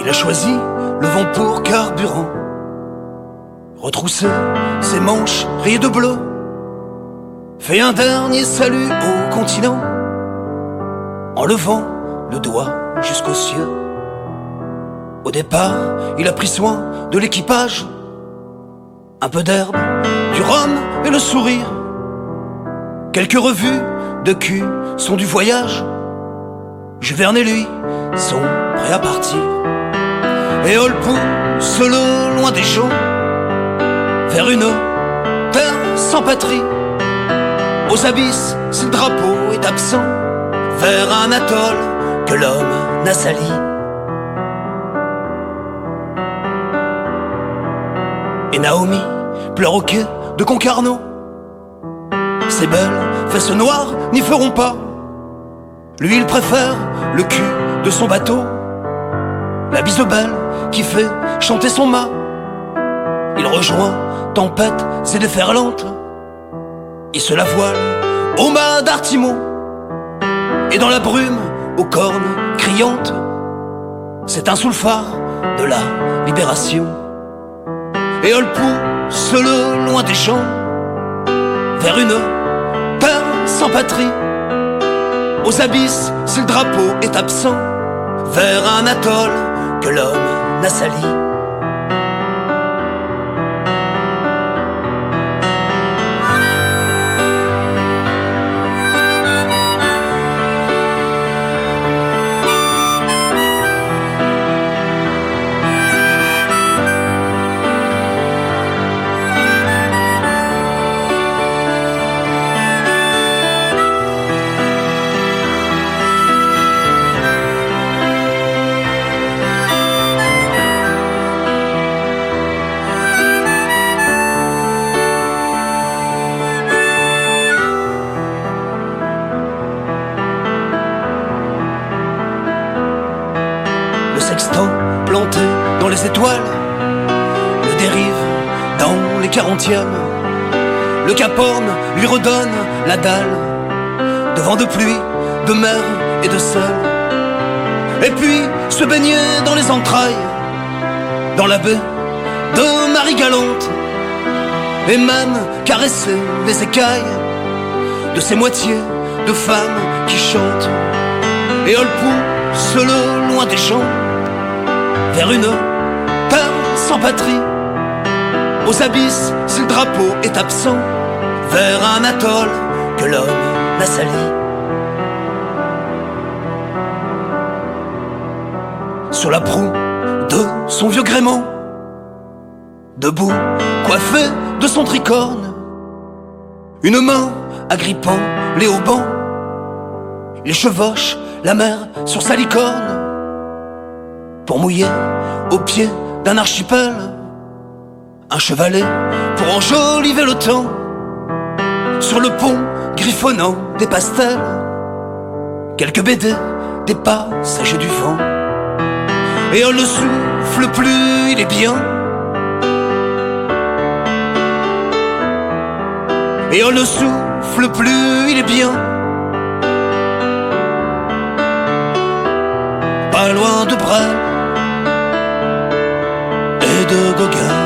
Il a choisi le vent pour carburant, retroussé ses manches rayées de bleu, fait un dernier salut au continent, en levant le doigt jusqu'aux cieux. Au départ, il a pris soin de l'équipage, un peu d'herbe, du rhum et le sourire. Quelques revues de cul sont du voyage. Jules et lui sont prêts à partir. Et Olp pousse le loin des gens, vers une terre sans patrie. Aux abysses, si le drapeau est absent, vers un atoll que l'homme n'a sali. Et Naomi pleure au quai de Concarneau. Ses belles fesses noires n'y feront pas. Lui il préfère le cul de son bateau, la bise belle qui fait chanter son mât. Il rejoint tempête ses déferlantes, il se la voile au mât d'Artimon. Et dans la brume aux cornes criantes, c'est un sous le phare de la libération. Et Olp pousse le loin des champs, vers une terre sans patrie. Aux abysses, si le drapeau est absent, vers un atoll que l'homme n'a sali. Le sextant planté dans les étoiles, le dérive dans les 40e. Le Cap Horn lui redonne la dalle, de vent, de pluie, de mer et de sel. Et puis se baigner dans les entrailles, dans la baie de Marie-Galante, et même caresser les écailles de ces moitiés de femmes qui chantent. Et Olp pousse le loin des champs, vers une terre sans patrie. Aux abysses, si le drapeau est absent, vers un atoll que l'homme n'a sali. Sur la proue de son vieux gréement, debout, coiffé de son tricorne, une main agrippant les haubans, il chevauche la mer sur sa licorne, pour mouiller au pied d'un archipel, un chevalet pour enjoliver le temps, sur le pont griffonnant des pastels, quelques BD, des passagers du vent. Et on ne souffle plus, il est bien. Et on ne souffle plus, il est bien. Pas loin de Brel et de Gauguin.